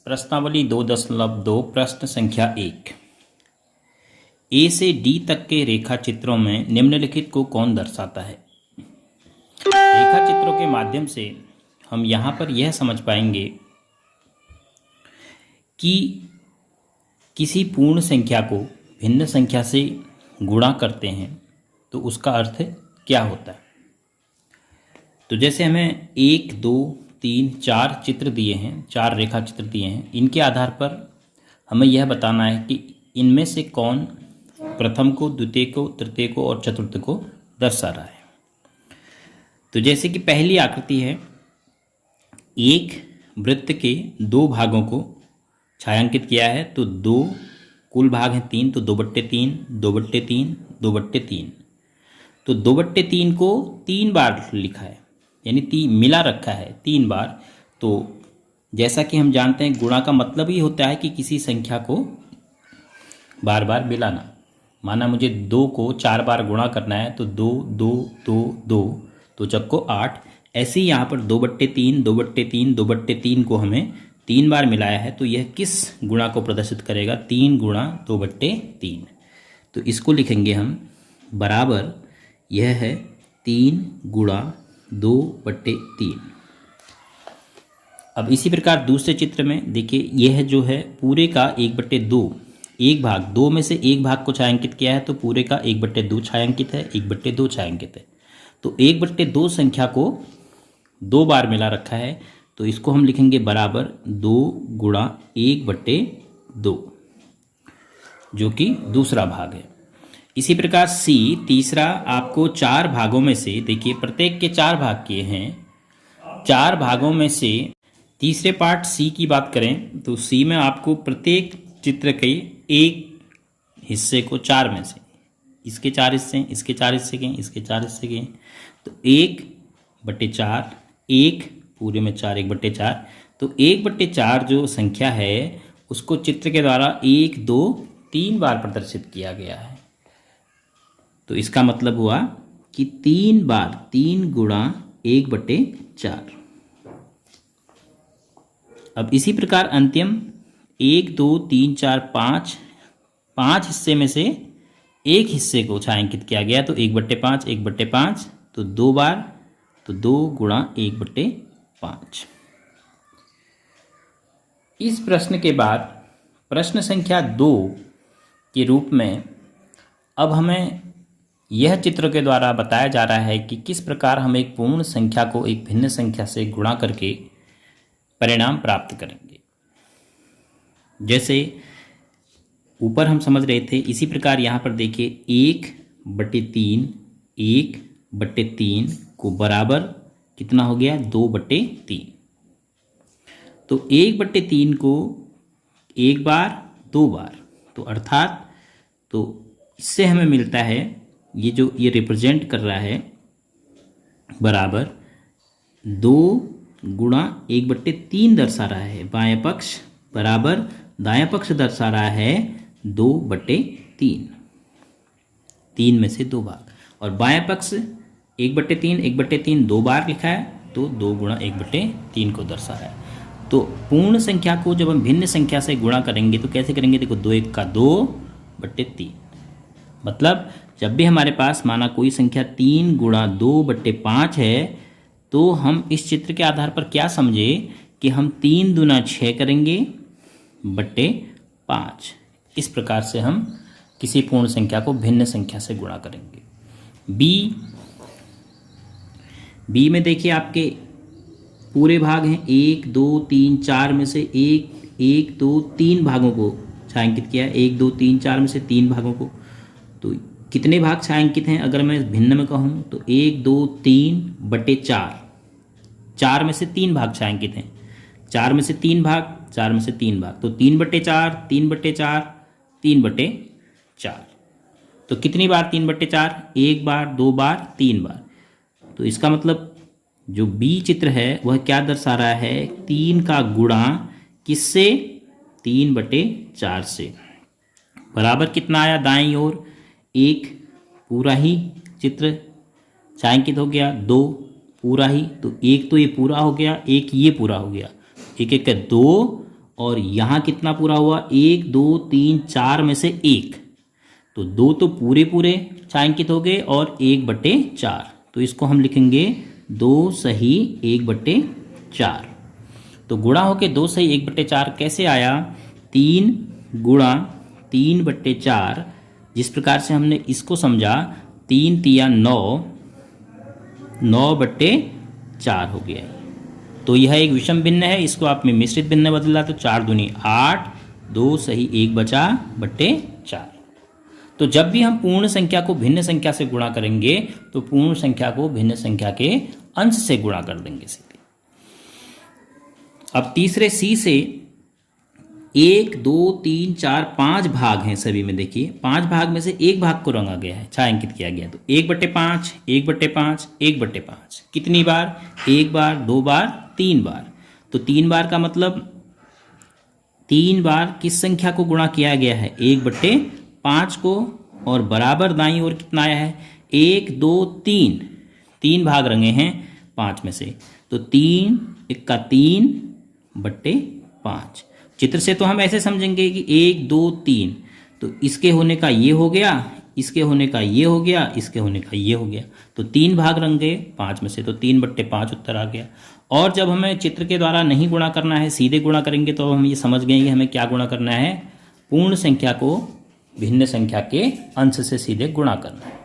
प्रश्नावली 2.2 प्रश्न संख्या 1। ए से डी तक के रेखा चित्रों में निम्नलिखित को कौन दर्शाता है। रेखा चित्रों के माध्यम से हम यहाँ पर यह समझ पाएंगे कि किसी पूर्ण संख्या को भिन्न संख्या से गुणा करते हैं तो उसका अर्थ क्या होता है। तो जैसे हमें 1, 2, 3, 4 चित्र दिए हैं, 4 रेखा चित्र दिए हैं, इनके आधार पर हमें यह बताना है कि इनमें से कौन प्रथम को, द्वितीय को, तृतीय को और चतुर्थ को दर्शा रहा है। तो जैसे कि पहली आकृति है, एक वृत्त के 2 भागों को छायांकित किया है। तो 2 कुल भाग हैं 3, तो 2/3, 2/3, 2/3। तो 2/3 को 3 बार लिखा है, यानी मिला रखा है 3 बार। तो जैसा कि हम जानते हैं, गुणा का मतलब ही होता है कि किसी संख्या को बार बार मिलाना। माना मुझे 2 को 4 बार गुणा करना है, तो 2, 2, 2, 2, तो चक्को 8। ऐसे ही यहाँ पर 2/3, 2/3, 2/3 को हमें 3 बार मिलाया है। तो यह किस गुणा को प्रदर्शित करेगा? 3 गुणा 2/3। तो इसको लिखेंगे हम बराबर, यह है 3 गुणा 2/3। अब इसी प्रकार दूसरे चित्र में देखिए, यह जो है पूरे का 1/2, एक भाग, 2 में से एक भाग को छायांकित किया है, तो पूरे का 1/2 छायांकित है, 1/2 छायांकित है। तो 1/2 संख्या को 2 बार मिला रखा है, तो इसको हम लिखेंगे बराबर 2 गुणा 1/2, जो कि दूसरा भाग है। इसी प्रकार सी, तीसरा, आपको 4 भागों में से, देखिए प्रत्येक के 4 भाग किए हैं, 4 भागों में से तीसरे पार्ट सी की बात करें तो सी में आपको प्रत्येक चित्र के एक हिस्से को 4 में से, इसके 4 हिस्से, इसके 4 हिस्से गए, इसके 4 हिस्से गए, तो 1/4, 1 पूरे में 4, 1/4। तो 1/4 जो संख्या है उसको चित्र के द्वारा 1, 2, 3 बार प्रदर्शित किया गया है। तो इसका मतलब हुआ कि 3 बार, 3 गुणा 1/4। अब इसी प्रकार अंतिम 1, 2, 3, 4, 5 हिस्से में से एक हिस्से को छायांकित किया गया। तो 1/5, 1/5, तो 2 बार, तो 2 गुणा 1/5। इस प्रश्न के बाद प्रश्न संख्या 2 के रूप में अब हमें यह चित्र के द्वारा बताया जा रहा है कि किस प्रकार हम एक पूर्ण संख्या को एक भिन्न संख्या से गुणा करके परिणाम प्राप्त करेंगे। जैसे ऊपर हम समझ रहे थे, इसी प्रकार यहाँ पर देखिए 1/3, 1/3 को बराबर कितना हो गया? 2/3। तो 1/3 को एक बार, 2 बार, तो अर्थात तो इससे हमें मिलता है, ये रिप्रेजेंट कर रहा है बराबर 2 गुणा 1/3 दर्शा रहा है बाएं पक्ष, बराबर दायां पक्ष दर्शा रहा है 2/3, 3 में से 2 भाग, और बाएं पक्ष 1/3, 1/3 2 बार लिखा है, तो 2 गुणा 1/3 को दर्शा रहा है। तो पूर्ण संख्या को जब हम भिन्न संख्या से गुणा करेंगे तो कैसे करेंगे? देखो, 2 1 का 2/3। मतलब जब भी हमारे पास माना कोई संख्या 3 गुणा 2/5 है, तो हम इस चित्र के आधार पर क्या समझे कि हम 3 दूना 6 करेंगे बट्टे 5। इस प्रकार से हम किसी पूर्ण संख्या को भिन्न संख्या से गुणा करेंगे। बी में देखिए आपके पूरे भाग हैं, 1, 2, 3, 4 में से 1, 2, 3 भागों को छायांकित किया है, 1, 2, 3, 4 में से 3 भागों को। तो कितने भाग छायांकित हैं अगर मैं भिन्न में कहूँ? तो 1, 2, 3/4, 4 में से 3 भाग छायांकित हैं, 4 में से 3 भाग, 4 में से 3 भाग, तो 3/4, 3/4, 3/4। तो कितनी बार 3/4? 1 बार, 2 बार, 3 बार। तो इसका मतलब जो बी चित्र है वह क्या दर्शा रहा है? 3 का गुणा किससे? 3/4 से, बराबर कितना आया दाईं ओर? 1 पूरा ही चित्र छायांकित हो गया, 2 पूरा ही, तो 1 तो ये पूरा हो गया, 1 ये पूरा हो गया, 1 1 का 2 और यहाँ कितना पूरा हुआ, 1 2 3 4 में से 1, तो 2 तो पूरे पूरे छायांकित हो गए और 1/4, तो इसको हम लिखेंगे 2 सही 1/4। तो गुणा होके 2 सही 1/4 कैसे आया, 3 गुणा 3/4, जिस प्रकार से हमने इसको समझा, 3 तिया 9, 9/4 हो गया। तो यह एक विषम भिन्न है, इसको आपने मिश्रित भिन्न में बदला तो 4 दूनी 8, 2 सही 1/4। तो जब भी हम पूर्ण संख्या को भिन्न संख्या से गुणा करेंगे तो पूर्ण संख्या को भिन्न संख्या के अंश से गुणा कर देंगे सीधे। अब तीसरे सी से 1 2 3 4 5 भाग हैं सभी में, देखिए 5 भाग में से एक भाग को रंगा गया है, छायांकित किया गया, तो 1/5 1/5 1/5 कितनी बार, 1 बार 2 बार 3 बार। तो 3 बार का मतलब 3 बार किस संख्या को गुणा किया गया है, 1/5 को, और बराबर दाईं ओर कितना आया है, 1 2 3, 3 भाग रंगे हैं 5 में से, तो 3 1 का 3/5। चित्र से तो हम ऐसे समझेंगे कि 1 2 3, तो इसके होने का ये हो गया, इसके होने का ये हो गया, इसके होने का ये हो गया, तो 3 भाग रंगे 5 में से, तो 3/5 उत्तर आ गया। और जब हमें चित्र के द्वारा नहीं गुणा करना है, सीधे गुणा करेंगे, तो हम ये समझ गए कि हमें क्या गुणा करना है, पूर्ण संख्या को भिन्न संख्या के अंश से सीधे गुणा करना है।